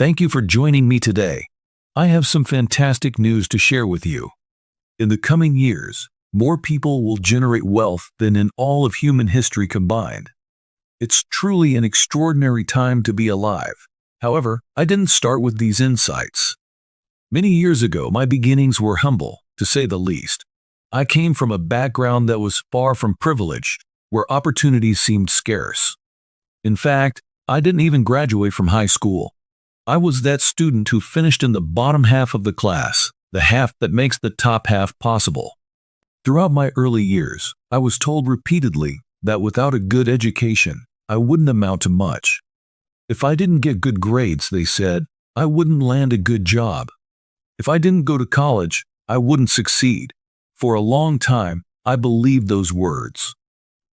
Thank you for joining me today. I have some fantastic news to share with you. In the coming years, more people will generate wealth than in all of human history combined. It's truly an extraordinary time to be alive. However, I didn't start with these insights. Many years ago, my beginnings were humble, to say the least. I came from a background that was far from privileged, where opportunities seemed scarce. In fact, I didn't even graduate from high school. I was that student who finished in the bottom half of the class, the half that makes the top half possible. Throughout my early years, I was told repeatedly that without a good education, I wouldn't amount to much. If I didn't get good grades, they said, I wouldn't land a good job. If I didn't go to college, I wouldn't succeed. For a long time, I believed those words.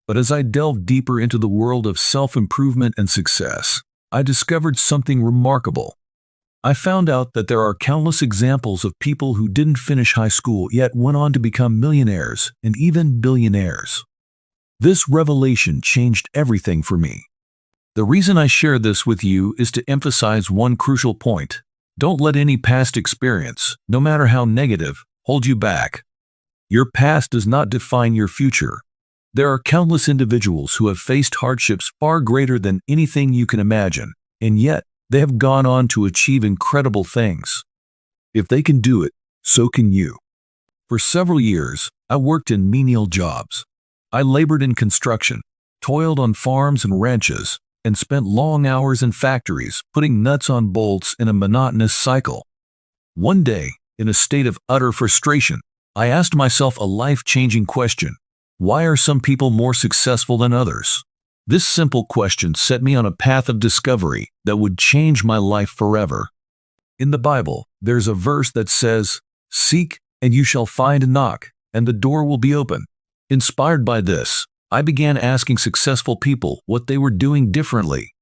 But as I delved deeper into the world of self-improvement and success, I discovered something remarkable. I found out that there are countless examples of people who didn't finish high school yet went on to become millionaires and even billionaires. This revelation changed everything for me. The reason I share this with you is to emphasize one crucial point. Don't let any past experience, no matter how negative, hold you back. Your past does not define your future. There are countless individuals who have faced hardships far greater than anything you can imagine, and yet they have gone on to achieve incredible things. If they can do it, so can you. For several years, I worked in menial jobs. I labored in construction, toiled on farms and ranches, and spent long hours in factories putting nuts on bolts in a monotonous cycle. One day, in a state of utter frustration, I asked myself a life-changing question. Why are some people more successful than others? This simple question set me on a path of discovery that would change my life forever. In the Bible, there's a verse that says, "Seek, and you shall find, knock, and the door will be open." Inspired by this, I began asking successful people what they were doing differently.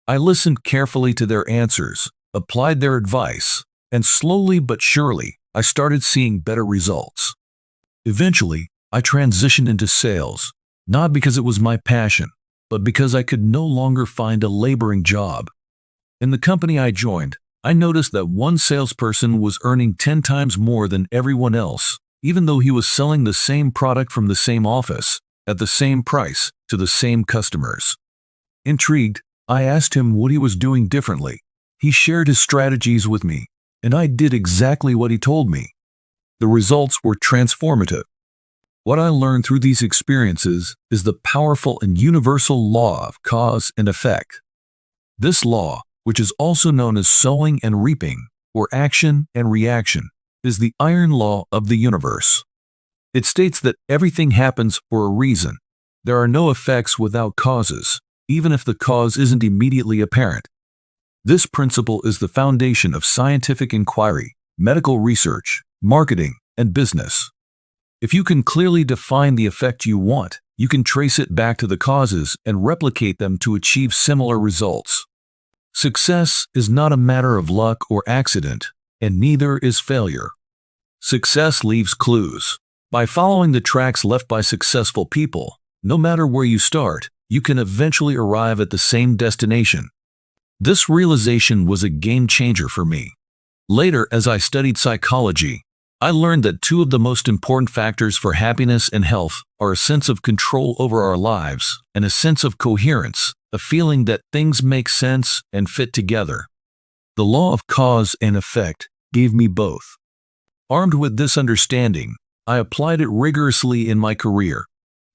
I listened carefully to their answers, applied their advice, and slowly but surely, I started seeing better results. Eventually, I transitioned into sales, not because it was my passion, but because I could no longer find a laboring job. In the company I joined, I noticed that one salesperson was earning 10 times more than everyone else, even though he was selling the same product from the same office, at the same price, to the same customers. Intrigued, I asked him what he was doing differently. He shared his strategies with me, and I did exactly what he told me. The results were transformative. What I learned through these experiences is the powerful and universal law of cause and effect. This law, which is also known as sowing and reaping, or action and reaction, is the iron law of the universe. It states that everything happens for a reason. There are no effects without causes, even if the cause isn't immediately apparent. This principle is the foundation of scientific inquiry, medical research, marketing, and business. If you can clearly define the effect you want, you can trace it back to the causes and replicate them to achieve similar results. Success is not a matter of luck or accident, and neither is failure. Success leaves clues. By following the tracks left by successful people, no matter where you start, you can eventually arrive at the same destination. This realization was a game changer for me. Later, as I studied psychology, I learned that two of the most important factors for happiness and health are a sense of control over our lives and a sense of coherence, a feeling that things make sense and fit together. The law of cause and effect gave me both. Armed with this understanding, I applied it rigorously in my career.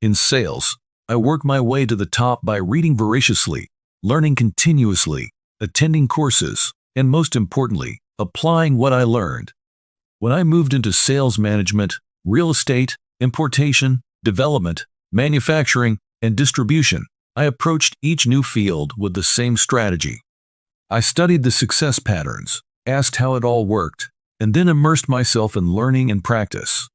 In sales, I worked my way to the top by reading voraciously, learning continuously, attending courses, and most importantly, applying what I learned. When I moved into sales management, real estate, importation, development, manufacturing, and distribution, I approached each new field with the same strategy. I studied the success patterns, asked how it all worked, and then immersed myself in learning and practice.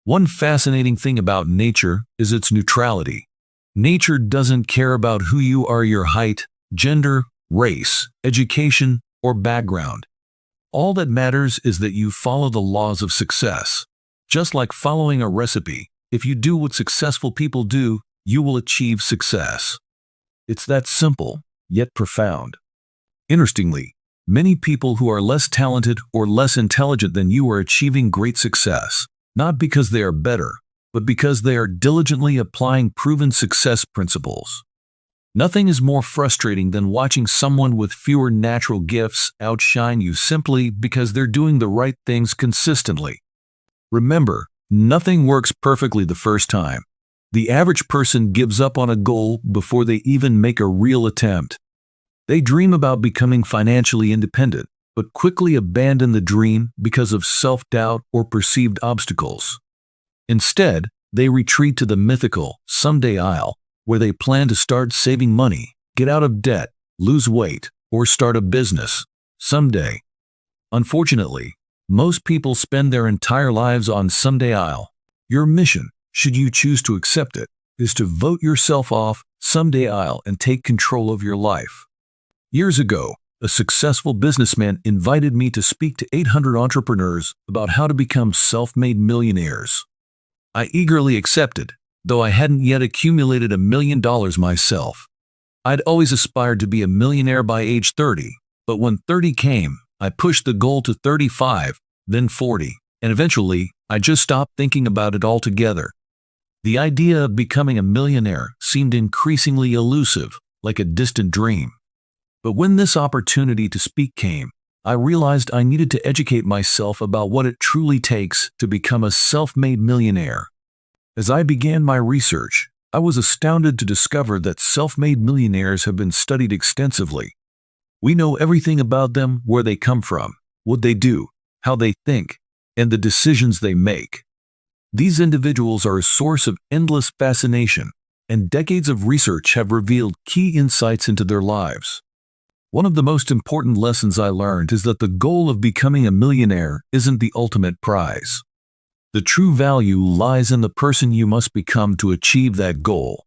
One fascinating thing about nature is its neutrality. Nature doesn't care about who you are, your height, gender, race, education, or background. All that matters is that you follow the laws of success. Just like following a recipe, if you do what successful people do, you will achieve success. It's that simple, yet profound. Interestingly, Many people who are less talented or less intelligent than you are achieving great success, not because they are better, but because they are diligently applying proven success principles. Nothing is more frustrating than watching someone with fewer natural gifts outshine you simply because they're doing the right things consistently. Remember, nothing works perfectly the first time. The average person gives up on a goal before they even make a real attempt. They dream about becoming financially independent, but quickly abandon the dream because of self-doubt or perceived obstacles. Instead, they retreat to the mythical someday I'll, where they plan to start saving money, get out of debt, lose weight, or start a business someday. Unfortunately, most people spend their entire lives on someday I'll. Your mission, should you choose to accept it, is to vote yourself off someday I'll and take control of your life. Years ago, a successful businessman invited me to speak to 800 entrepreneurs about how to become self-made millionaires. I eagerly accepted, though I hadn't yet accumulated $1 million myself. I'd always aspired to be a millionaire by age 30, but when 30 came, I pushed the goal to 35, then 40, and eventually, I just stopped thinking about it altogether. The idea of becoming a millionaire seemed increasingly elusive, like a distant dream. But when this opportunity to speak came, I realized I needed to educate myself about what it truly takes to become a self-made millionaire. As I began my research, I was astounded to discover that self-made millionaires have been studied extensively. We know everything about them: where they come from, what they do, how they think, and the decisions they make. These individuals are a source of endless fascination, and decades of research have revealed key insights into their lives. One of the most important lessons I learned is that the goal of becoming a millionaire isn't the ultimate prize. The true value lies in the person you must become to achieve that goal.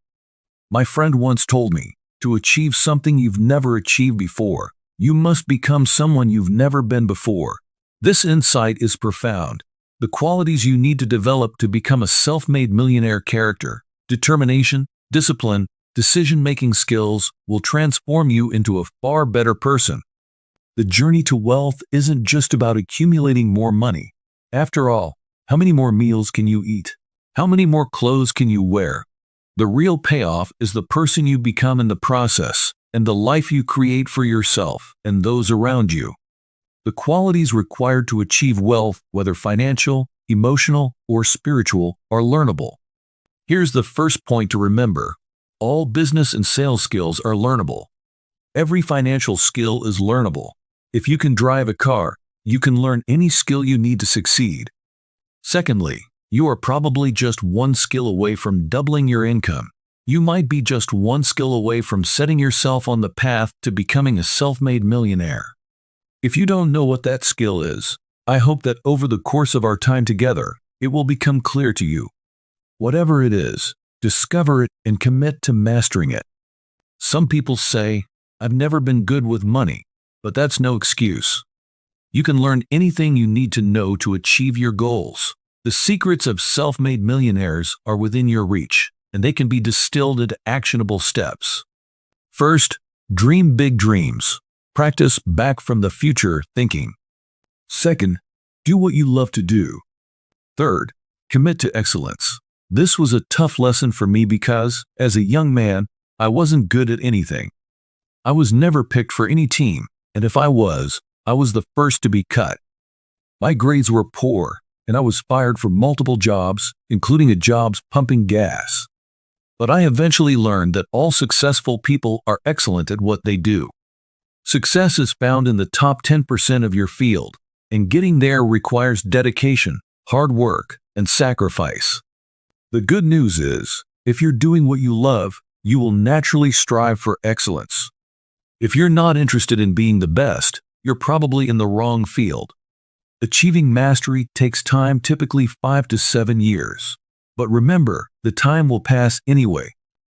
My friend once told me, to achieve something you've never achieved before, you must become someone you've never been before. This insight is profound. The qualities you need to develop to become a self-made millionaire: character, determination, discipline, decision-making skills will transform you into a far better person. The journey to wealth isn't just about accumulating more money. After all, how many more meals can you eat? How many more clothes can you wear? The real payoff is the person you become in the process, and the life you create for yourself and those around you. The qualities required to achieve wealth, whether financial, emotional, or spiritual, are learnable. Here's the first point to remember. All business and sales skills are learnable. Every financial skill is learnable. If you can drive a car, you can learn any skill you need to succeed. Secondly, you are probably just one skill away from doubling your income. You might be just one skill away from setting yourself on the path to becoming a self-made millionaire. If you don't know what that skill is, I hope that over the course of our time together, it will become clear to you. Whatever it is, discover it and commit to mastering it. Some people say, "I've never been good with money," but that's no excuse. You can learn anything you need to know to achieve your goals. The secrets of self-made millionaires are within your reach, and they can be distilled into actionable steps. First, dream big dreams. Practice back from the future thinking. Second, do what you love to do. Third, commit to excellence. This was a tough lesson for me because, as a young man, I wasn't good at anything. I was never picked for any team, and if I was the first to be cut. My grades were poor, and I was fired from multiple jobs, including a job pumping gas. But I eventually learned that all successful people are excellent at what they do. Success is found in the top 10% of your field, and getting there requires dedication, hard work, and sacrifice. The good news is, if you're doing what you love, you will naturally strive for excellence. If you're not interested in being the best, you're probably in the wrong field. Achieving mastery takes time, typically 5 to 7 years. But remember, the time will pass anyway,